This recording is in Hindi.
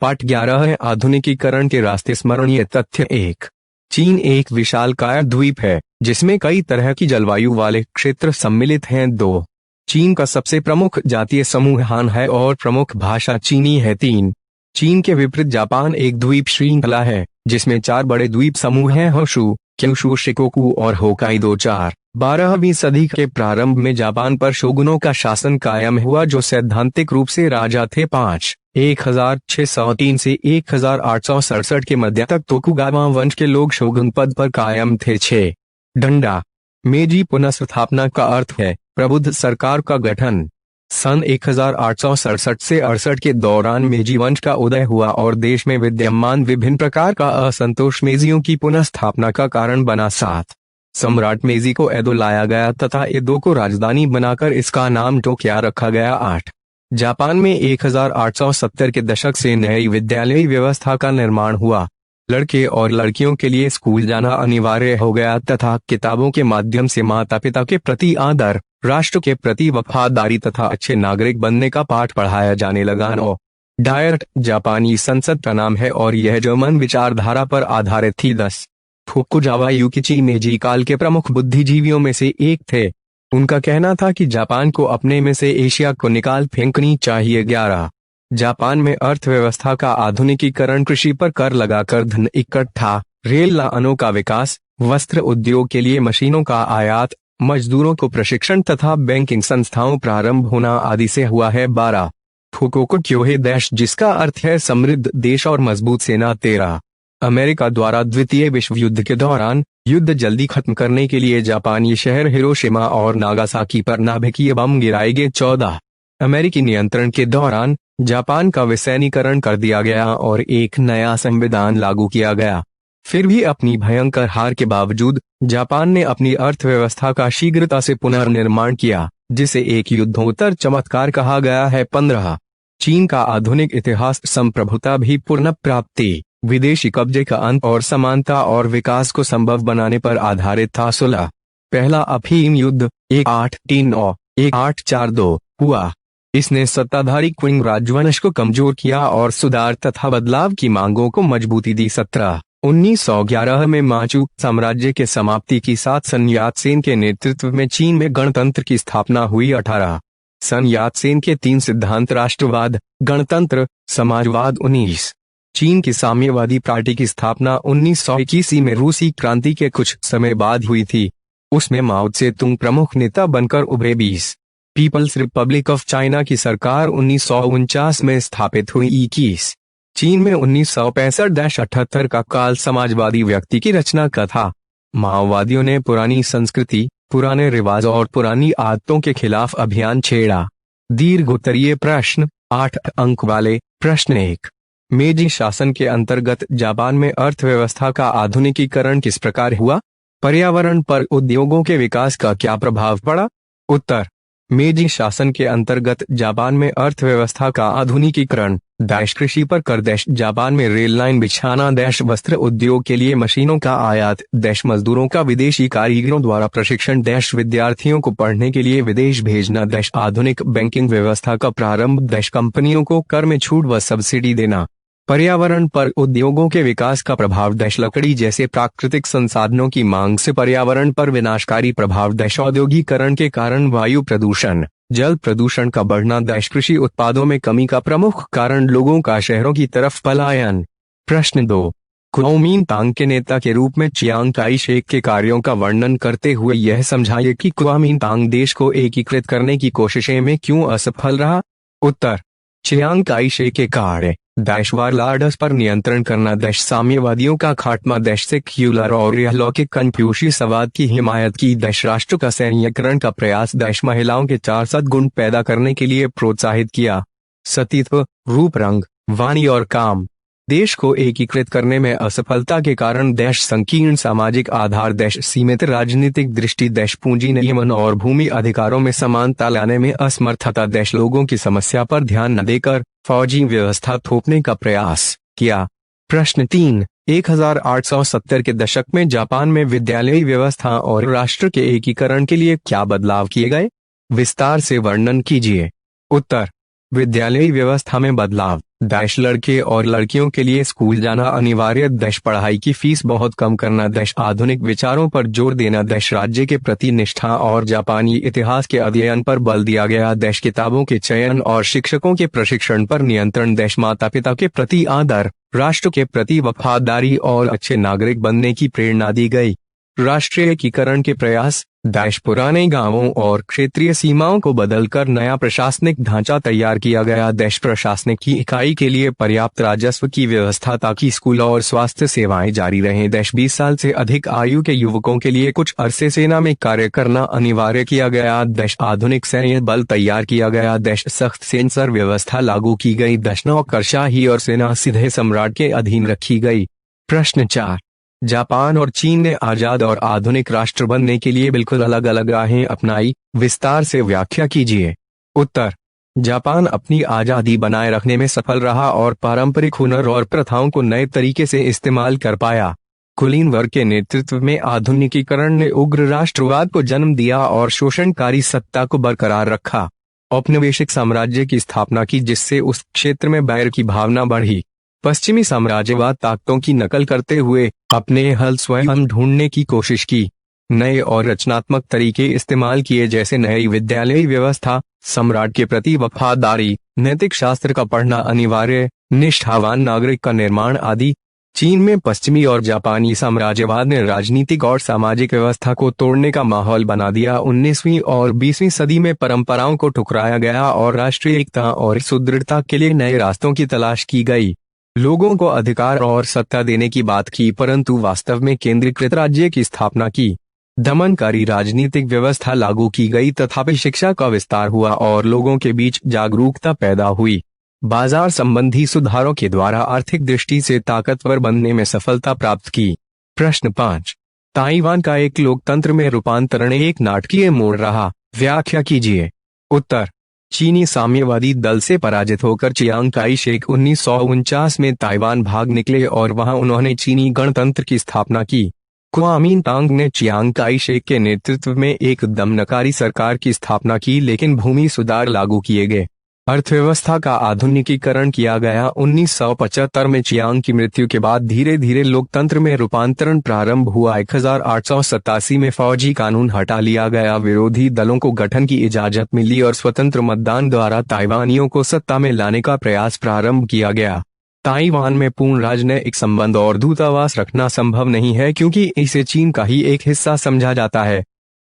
पाठ 11 है आधुनिकीकरण के रास्ते। स्मरणीय तथ्य 1। चीन एक विशालकाय द्वीप है जिसमें कई तरह की जलवायु वाले क्षेत्र सम्मिलित हैं। 2। चीन का सबसे प्रमुख जातीय समूह हान है और प्रमुख भाषा चीनी है। 3। चीन के विपरीत जापान एक द्वीप श्रृंखला है जिसमें 4 बड़े द्वीप समूह हैं, होशु, क्यूशु, शिकोकू और होकाइदो। 4। 12वीं सदी के प्रारंभ में जापान पर शोगुनों का शासन कायम हुआ जो सैद्धांतिक रूप से राजा थे। 5। 1603 से 1867 के मध्य तक तोकुगावा वंश के लोग शोगुन पद पर कायम थे। 6। डंडा मेजी पुनर्स्थापना का अर्थ है प्रबुद्ध सरकार का गठन। सन 1867 से 68 के दौरान मेजी वंश का उदय हुआ और देश में विद्यमान विभिन्न प्रकार का असंतोष मेजियों की पुनर्स्थापना का कारण बना। 7। सम्राट मेजी को एदो लाया गया तथा एदो को राजधानी बनाकर इसका नाम टोक्यो रखा गया। 8। जापान में 1870 के दशक से नई विद्यालयी व्यवस्था का निर्माण हुआ। लड़के और लड़कियों के लिए स्कूल जाना अनिवार्य हो गया तथा किताबों के माध्यम से माता पिता के प्रति आदर, राष्ट्र के प्रति वफादारी तथा अच्छे नागरिक बनने का पाठ पढ़ाया जाने लगा। 9। डायट जापानी संसद का नाम है और यह जर्मन विचारधारा पर आधारित थी। 10। फुकुजावा युकिची मेजी काल के प्रमुख बुद्धिजीवियों में से एक थे। उनका कहना था कि जापान को अपने में से एशिया को निकाल फेंकनी चाहिए। 11। जापान में अर्थव्यवस्था का आधुनिकीकरण, कृषि पर कर लगाकर धन इकट्ठा, रेल लाइनों का विकास, वस्त्र उद्योग के लिए मशीनों का आयात, मजदूरों को प्रशिक्षण तथा बैंकिंग संस्थाओं प्रारंभ होना आदि से हुआ है। 12। फुकोकू क्योहे देश जिसका अर्थ है समृद्ध देश और मजबूत सेना। 13। अमेरिका द्वारा द्वितीय विश्व युद्ध के दौरान युद्ध जल्दी खत्म करने के लिए जापानी शहर हिरोशिमा और नागासाकी पर नाभिकीय बम गिराए गए। 14। अमेरिकी नियंत्रण के दौरान जापान का विसैनीकरण कर दिया गया और एक नया संविधान लागू किया गया। फिर भी अपनी भयंकर हार के बावजूद जापान ने अपनी अर्थव्यवस्था का शीघ्रता से पुनर्निर्माण किया जिसे एक युद्धोत्तर चमत्कार कहा गया है। 15। चीन का आधुनिक इतिहास संप्रभुता भी पुनर्प्राप्ति, विदेशी कब्जे का अंत और समानता और विकास को संभव बनाने पर आधारित था। 16। पहला अफीम युद्ध 1839-1842 हुआ। इसने सत्ताधारी क्विंग राजवंश को कमजोर किया और सुधार तथा बदलाव की मांगों को मजबूती दी। 17। 1911 में माचू साम्राज्य के समाप्ति के साथ सन यात-सेन के नेतृत्व में चीन में गणतंत्र की स्थापना हुई। 18। सन यात-सेन के 3 सिद्धांत राष्ट्रवाद, गणतंत्र, समाजवाद। 19। चीन की साम्यवादी पार्टी की स्थापना 1921 में रूसी क्रांति के कुछ समय बाद हुई थी। उसमें माओ त्से-तुंग प्रमुख नेता बनकर उभरे। 20। पीपल्स रिपब्लिक ऑफ चाइना की सरकार 1949 में स्थापित हुई। 21। चीन में 1965-78 का काल समाजवादी व्यक्ति की रचना का था। माओवादियों ने पुरानी संस्कृति, पुराने रिवाज और पुरानी आदतों के खिलाफ अभियान छेड़ा। दीर्घोत्तरीय प्रश्न 8 अंक वाले। प्रश्न 1। मेजी शासन के अंतर्गत जापान में अर्थव्यवस्था का आधुनिकीकरण किस प्रकार हुआ? पर्यावरण पर उद्योगों के विकास का क्या प्रभाव पड़ा? उत्तर। मेजी शासन के अंतर्गत जापान में अर्थव्यवस्था का आधुनिकीकरण, देश कृषि पर कर, देश जापान में रेल लाइन बिछाना, देश वस्त्र उद्योग के लिए मशीनों का आयात, देश मजदूरों का विदेशी कारीगरों द्वारा प्रशिक्षण, देश विद्यार्थियों को पढ़ने के लिए विदेश भेजना, देश आधुनिक बैंकिंग व्यवस्था का प्रारंभ, देश कंपनियों को कर में छूट व सब्सिडी देना। पर्यावरण पर उद्योगों के विकास का प्रभाव, देश लकड़ी जैसे प्राकृतिक संसाधनों की मांग से पर्यावरण पर विनाशकारी प्रभाव, देश औद्योगिकरण के कारण वायु प्रदूषण, जल प्रदूषण का बढ़ना, देश कृषि उत्पादों में कमी का प्रमुख कारण लोगों का शहरों की तरफ पलायन। प्रश्न 2। कुओमिंतांग के नेता के रूप में चियांग काई शेक के कार्यों का वर्णन करते हुए यह समझाइए कि कुओमिंतांग देश को एकीकृत करने की कोशिशें में क्यों असफल रहा? उत्तर। चियांग काई शेक के कार्य, देश वारलाडस पर नियंत्रण करना, देश साम्यवादियों का खात्मा, देश सेक्युलर और यहलौकिक कन्फ्यूशियसवाद की हिमायत की, देश राष्ट्र का सैन्यकरण का प्रयास, देश महिलाओं के 4 सद्गुण पैदा करने के लिए प्रोत्साहित किया, सतीत्व, रूप, रंग, वाणी और काम। देश को एकीकृत करने में असफलता के कारण देश संकीर्ण सामाजिक आधार, देश सीमित राजनीतिक दृष्टि, देश पूंजी नियमन और भूमि अधिकारों में समानता लाने में असमर्थता, देश लोगों की समस्या पर ध्यान न देकर फौजी व्यवस्था थोपने का प्रयास किया। प्रश्न 3। 1870 के दशक में जापान में विद्यालयी व्यवस्था और राष्ट्र के एकीकरण के लिए क्या बदलाव किए गए? विस्तार से वर्णन कीजिए। उत्तर। विद्यालयी व्यवस्था में बदलाव, डैश लड़के और लड़कियों के लिए स्कूल जाना अनिवार्य, डैश पढ़ाई की फीस बहुत कम करना, डैश आधुनिक विचारों पर जोर देना, डैश राज्य के प्रति निष्ठा और जापानी इतिहास के अध्ययन पर बल दिया गया, डैश किताबों के चयन और शिक्षकों के प्रशिक्षण पर नियंत्रण, डैश माता पिता के प्रति आदर, राष्ट्र के प्रति वफादारी और अच्छे नागरिक बनने की प्रेरणा दी गई। राष्ट्रीयकरण के प्रयास, डैश पुराने गांवों और क्षेत्रीय सीमाओं को बदलकर नया प्रशासनिक ढांचा तैयार किया गया, डैश प्रशासनिक की इकाई के लिए पर्याप्त राजस्व की व्यवस्था ताकि स्कूल और स्वास्थ्य सेवाएं जारी रहें, डैश 20 साल से अधिक आयु के युवकों के लिए कुछ अरसे सेना में कार्य करना अनिवार्य किया गया, डैश आधुनिक सैन्य बल तैयार किया गया, डैश सख्त सेंसर व्यवस्था लागू की गई, डैश नौकरशाही और सेना सीधे सम्राट के अधीन रखी गई। प्रश्न 4, जापान और चीन ने आजाद और आधुनिक राष्ट्र बनने के लिए बिल्कुल अलग अलग राहें अपनाई, विस्तार से व्याख्या कीजिए। उत्तर, जापान अपनी आजादी बनाए रखने में सफल रहा और पारंपरिक हुनर और प्रथाओं को नए तरीके से इस्तेमाल कर पाया। कुलीन वर्ग के नेतृत्व में आधुनिकीकरण ने उग्र राष्ट्रवाद को जन्म दिया और शोषणकारी सत्ता को बरकरार रखा। औपनिवेशिक साम्राज्य की स्थापना की जिससे उस क्षेत्र में बैर की भावना बढ़ी। पश्चिमी साम्राज्यवाद ताकतों की नकल करते हुए अपने हल स्वयं ढूंढने की कोशिश की। नए और रचनात्मक तरीके इस्तेमाल किए जैसे नई विद्यालयी व्यवस्था, सम्राट के प्रति वफादारी, नैतिक शास्त्र का पढ़ना अनिवार्य, निष्ठावान नागरिक का निर्माण आदि। चीन में पश्चिमी और जापानी साम्राज्यवाद ने राजनीतिक और सामाजिक व्यवस्था को तोड़ने का माहौल बना दिया। 19वीं और 20वीं सदी में परंपराओं को ठुकराया गया और राष्ट्रीय एकता और सुदृढ़ता के लिए नए रास्तों की तलाश की गई। लोगों को अधिकार और सत्ता देने की बात की परंतु वास्तव में केंद्रीकृत राज्य की स्थापना की। दमनकारी राजनीतिक व्यवस्था लागू की गई तथापि शिक्षा का विस्तार हुआ और लोगों के बीच जागरूकता पैदा हुई। बाजार संबंधी सुधारों के द्वारा आर्थिक दृष्टि से ताकतवर बनने में सफलता प्राप्त की। प्रश्न 5, ताइवान का एक लोकतंत्र में रूपांतरण एक नाटकीय मोड़ रहा, व्याख्या कीजिए। उत्तर, चीनी साम्यवादी दल से पराजित होकर चियांग काई शेक 1949 में ताइवान भाग निकले और वहां उन्होंने चीनी गणतंत्र की स्थापना की। कुओमिंतांग ने चियांग काई शेक के नेतृत्व में एक दमनकारी सरकार की स्थापना की लेकिन भूमि सुधार लागू किए गए। अर्थव्यवस्था का आधुनिकीकरण किया गया। 1975 में चियांग की मृत्यु के बाद धीरे धीरे लोकतंत्र में रूपांतरण प्रारंभ हुआ। 1887 में फौजी कानून हटा लिया गया, विरोधी दलों को गठन की इजाजत मिली और स्वतंत्र मतदान द्वारा ताइवानियों को सत्ता में लाने का प्रयास प्रारंभ किया गया। ताइवान में पूर्ण राजनयिक संबंध और दूतावास रखना संभव नहीं है क्योंकि इसे चीन का ही एक हिस्सा समझा जाता है।